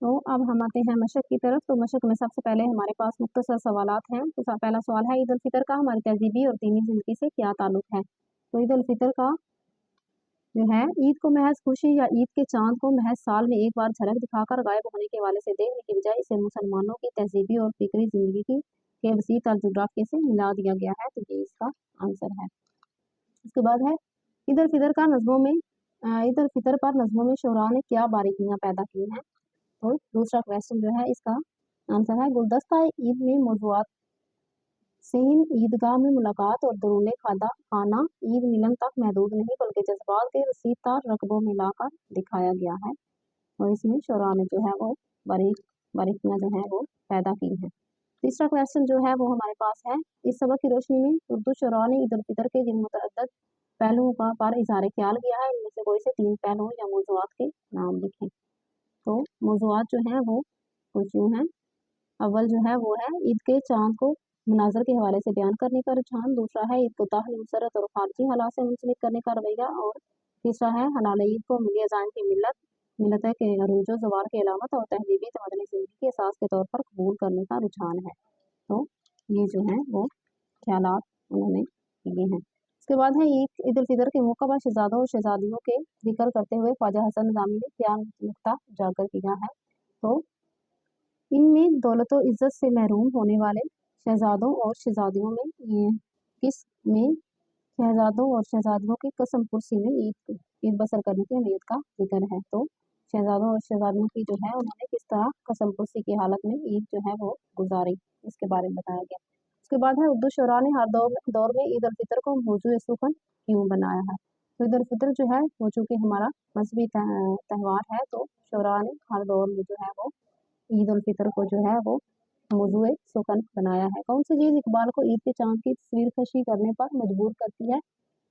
तो अब हम आते हैं मशक की तरफ। तो मशक में सबसे पहले हमारे पास मुख्तसर सवालात हैं। तो पहला सवाल है, ईद उल फितर का हमारी तहजीबी और दीनी ज़िंदगी से क्या ताल्लुक है। तो ईद उल फितर का जो है, ईद को महज खुशी या ईद के चांद को महज साल में एक बार झलक दिखाकर गायब होने के हवाले से देखने की बजाय इसे मुसलमानों की तहजीबी और फिक्री ज़िंदगी की के वसी जुग्राफिये से मिला दिया गया है। तो ये इसका आंसर है। इसके बाद है, ईद उल फितर का नज़्मों में ईद उल फितर पर नज़्मों में शुरा ने क्या बारीकियां पैदा की हैं। तो दूसरा क्वेश्चन जो है, इसका आंसर है, गुलदस्ता ईद में मौज़ूआत सीन ईदगाह में मुलाकात और दरूने खाना ईद मिलन तक महदूद नहीं बल्कि जज्बात के वसीतार रकबों में लाकर दिखाया गया है। और इसमें शुरा ने जो है वो बारीकियां जो है वो पैदा की हैं। तीसरा क्वेश्चन जो है वो हमारे पास है, इस सबक की रोशनी में उर्दू शुरा ने ईद उल फितर के जिन मुतअद्दिद पहलुओं पर इज़हार ख्याल किया है, इनमें से कोई से 3 पहलुओं या मौज़ूआत के नाम लिखें। तो मौज़ूआत जो हैं वो कुछ यूँ हैं। अव्वल जो है वो है, ईद के चांद को मनाज़र के हवाले से बयान करने का रुझान। दूसरा है, ईद को ताहली मुसरत और खारजी हालात से मुंसलिक करने का रवैया। और तीसरा है, हलाल ईद को मिली अज़ाइम की मिलत के अरूज व ज़वाल की अलामत और तहज़ीबी तमदनी ज़िंदगी के असास के तौर पर कबूल करने का रुझान है। तो ये जो है वो ख्यालात उन्होंने किए हैं। इसके बाद है, ईद उल फितर के मौका पर शहजादों और शहजादियों के जिक्र करते हुए ख्वाजा हसन निज़ामी ने क्या नुक्ता उजागर किया है। तो इनमें दौलत व इज़्ज़त से महरूम होने वाले शहजादों और शहजादियों में शहजादों और शहजादियों की कसम पुरसी में ईद बसर करने की अहमियत का जिक्र है। तो शहजादों और शहजादियों की जो है उन्होंने किस तरह कसम पुरसी की हालत में ईद जो है वो गुजारी, इसके बारे में बताया गया। उसके बाद है, उर्दू शुरा ने हर दौर में ईद उल फितर को मौजूद सुखन क्यों बनाया है। तो ईद उल फितर जो है वो चूँकि हमारा मजहबी त्यौहार है, तो शुरा ने हर दौर में जो है वो ईद उल फितर को जो है वो मौजूए सुकन बनाया है। कौन सी चीज़ इकबाल को ईद के चांद की तस्वीर कशी करने पर मजबूर करती है।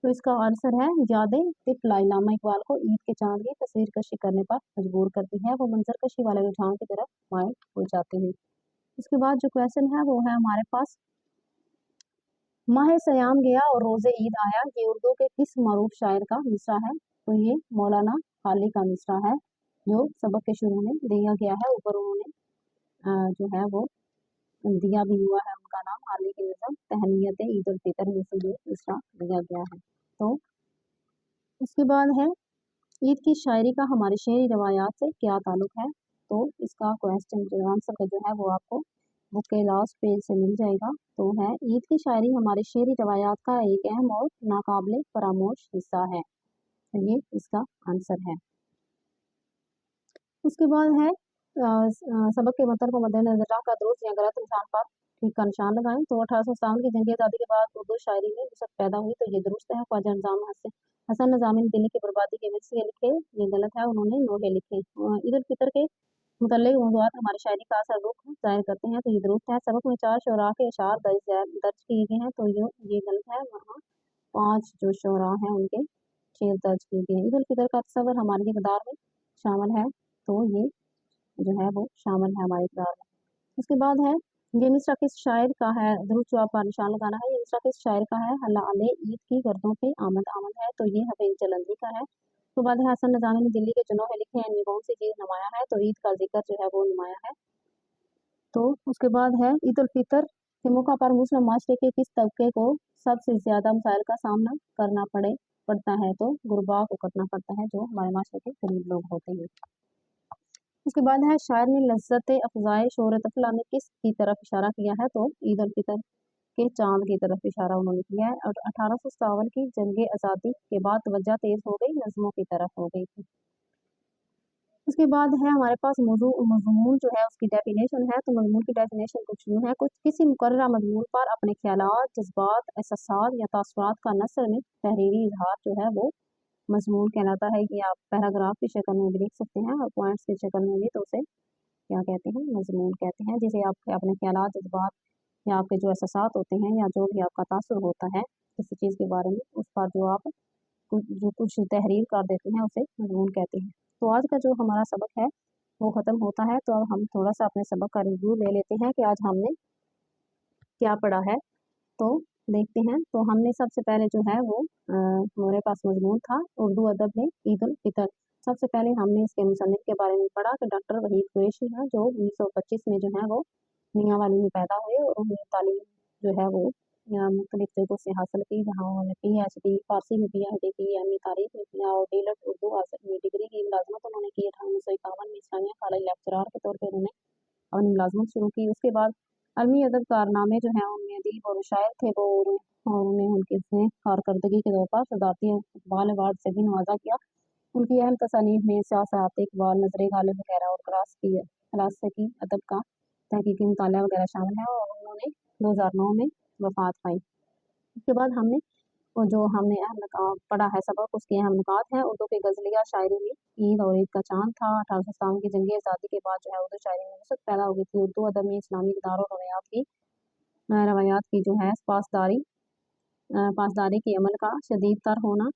तो इसका आंसर है, यादें तिफला इल्लामा इकबाल को ईद के चांद की तस्वीर कशी करने पर मजबूर करती है। वो मंजर कशी वाले रुझान की तरफ माइल हो जाते हैं। इसके बाद जो क्वेश्चन है वो है हमारे पास, माह सयाम गया और रोज़े ईद आया, ये उर्दू के किस मरूफ शायर का मिसरा है। तो ये मौलाना हाली का मिसरा है, जो सबक के शुरू में दिया गया है। ऊपर उन्होंने जो है वो दिया भी हुआ है उनका नाम, हाली की नज़म तहनीयत ईद उल फितर में से ये मिसरा दिया गया है। तो उसके बाद है, ईद की शायरी का हमारी शहरी रवायात से क्या ताल्लुक है। तो इसका क्वेश्चन जो आंसर का जो है वो आपको बुक के लास्ट पेज से मिल जाएगा। तो है, ईद की शायरी हमारे शहरी रवायात का एक अहम और नाकाबिले फरामोश हिस्सा है। तो ये इसका आंसर है। उसके बाद है, सबक के मतलब को मद्देनजर रखकर दुरुस्त या गलत इंसान पर ठीक का निशान लगाएं। तो 1857 की जंग आज़ादी के बाद उर्दू शायरी में वसअत पैदा हुई, तो ये दुरुस्त है। ख्वाजा निज़ाम हसन निज़ामी ने दिल्ली की बर्बादी के मिसरे लिखे, ये गलत है, उन्होंने नोहे लिखे। ईद उल फितर के मुतल्लिक़ मौज़ूआत हमारी शायरी का असर रुख ज़ाहिर करते हैं, तो ये दुरुस्त है। सबक में 4 शुरा के अशार दर्ज किए गए हैं, तो ये गलत है। वहाँ 5 जो शुरा हैं उनके शेर दर्ज किए गए हैं। ईद उल फितर का तस्वर हमारे किरदार में शामिल है, तो ये जो है वो शामिल है हमारे किरदार में। उसके बाद है, ये मिसरा किस शायर का है, दुरुस्त जवाब पर निशान लगाना है। ये मिसरा किस शायर का है, हलाले ईद की गर्दों पे आमद आमद है, तो ये हफीज जलंधी का है। उसके बाद है, हसन निज़ामी ने दिल्ली के जो नोहे लिखे हैं, इनमें कौन सी चीज़ नुमाया है। तो ईद का जिक्र जो है वो नुमाया है। तो उसके बाद है, ईद उल फितर के मौका पर मुस्लिम माशरे के किस तबके को सबसे ज़्यादा मसाइल का सामना करना पड़ता है। तो गुरबा को करना पड़ता है, जो हमारे माशरे के गरीब लोग होते हैं। उसके बाद है, शायर ने लज्जत अफ़ज़ाए शोहरत अफ़ला में किस की तरफ इशारा किया है। तो ईद उल फितर के चांद की तरफ इशारा उन्होंने किया है। और 1857 की जंग आज़ादी के बाद तवज्जो तेज़ हो गई, नज़्मों की तरफ हो गई थी। उसके बाद है हमारे पास मज़मून जो है उसकी डेफिनेशन है। तो मज़मून की डेफिनेशन कुछ यूँ है, कुछ किसी मुकर्ररा मज़मून पर अपने ख्यालात, जज्बात, एहसासात या तासुरात का नस्र में तहरीरी इजहार जो है वो मज़मून कहलाता है। कि आप पैराग्राफ की शक्ल में भी लिख सकते हैं और पॉइंट्स की शक्ल में भी, तो उसे क्या कहते हैं, मज़मून कहते हैं। जिसे आप अपने ख्यालात, जज्बात या आपके जो एहसासात होते हैं या जो भी आपका तासुर होता है किसी चीज़ के बारे में, उस पर जो आप कुछ तहरीर कर देते हैं, उसे मज़मून कहते हैं। तो आज का जो हमारा सबक है वो ख़त्म होता है। तो अब हम थोड़ा सा अपने सबक का रिव्यू ले लेते हैं कि आज हमने क्या पढ़ा है। तो देखते हैं। तो हमने सबसे पहले जो है वो हमारे पास मज़मून था उर्दू अदब में ईद उल फितर। सबसे पहले हमने इसके मुसन्निफ के बारे में पढ़ा कि डॉक्टर वहीद कुरैशी हैं, जो 1925 में जो है वो मियाँ वाली में पैदा हुए और उन्होंने तालीम जो है वो मुख्तलिफ जगहों से हासिल की, जहाँ उन्होंने PhD फारसी में PhD की, MA तारीख में किया और D.Litt उर्दू में डिग्री की। मुलाजमत उन्होंने की 1851 में इस्लामिया कॉलेज लेक्चरार के तौर पर उन्होंने अपनी मुलाजमत शुरू की। उसके बाद अलमी अदब कारनामे जो हैं उनमें अदीब और शायर थे वो, और उन्हें उनकी कारकर्दगी के तौर पर सदारती इकबाल अवार्ड से भी नवाजा किया। उनकी अहम तसानीफ में सियासत इकबाल, नजर गालिब वगैरह और क्लासिकी अदब का तहकीकी मुताला वगैरह शामिल है, और उन्होंने 2009 में वफात पाई। उसके बाद हमने अहम पढ़ा है सबक, उसके अहम नुकात हैं। उर्दू की गज़लिया शायरी में ईद और ईद का चांद था। 1857 की जंग आज़ादी के बाद जो है उर्दू शायरी में वसअत पैदा हो गई थी। उर्दू अदब में इस्लामी इक़दार और रवायात की जो है पासदारी के अमल का शदीद तर होना,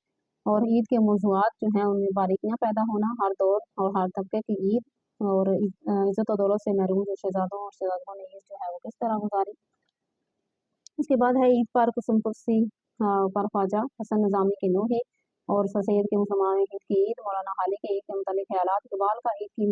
और ईद के मौज़ूआत जो हैं उनमें बारीकियाँ पैदा होना, हर दौर और हर तबके की ईद और इज़्ज़त व दौलत से महरूम जो शहज़ादों और शहज़ादियों ने ईद जो है वो किस तरह गुजारी। उसके बाद है ईद पर कुसुम कुर्सी पर ख्वाजा हसन निज़ामी के नोहे और सैयद के मुसलमान ईद की ईद, मौलाना हाली के ईद के मुतल्लिक़ ख़यालात, इक़बाल का ईद की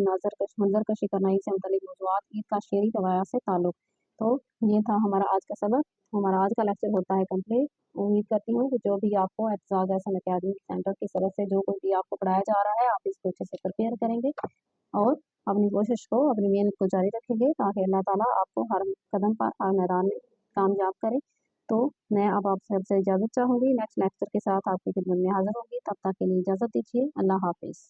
मंजर कशी करना, ईद से मुतल्लिक़ मौज़ूआत, ईद का शेरी रवायात से ताल्लुक़। तो ये था हमारा आज का सबक। हमारा आज का लेक्चर होता है कंप्लीट। उम्मीद करती हूँ कि जो भी आपको एतजाज़ एहसन अकेडमिक सेंटर की तरफ से जो कुछ भी आपको पढ़ाया जा रहा है, आप इसको अच्छे से प्रिपेयर करेंगे और अपनी कोशिश को, अपनी मेहनत को जारी रखेंगे, ताकि अल्लाह ताला आपको हर कदम पर, हर मैदान में कामयाब करे। तो मैं अब आप सबसे इजाज़त चाहूँगी। नेक्स्ट लेक्चर के साथ आपकी खिदमत में हाज़िर होंगी। तब तक के लिए इजाज़त दीजिए। अल्लाह हाफ़िज़।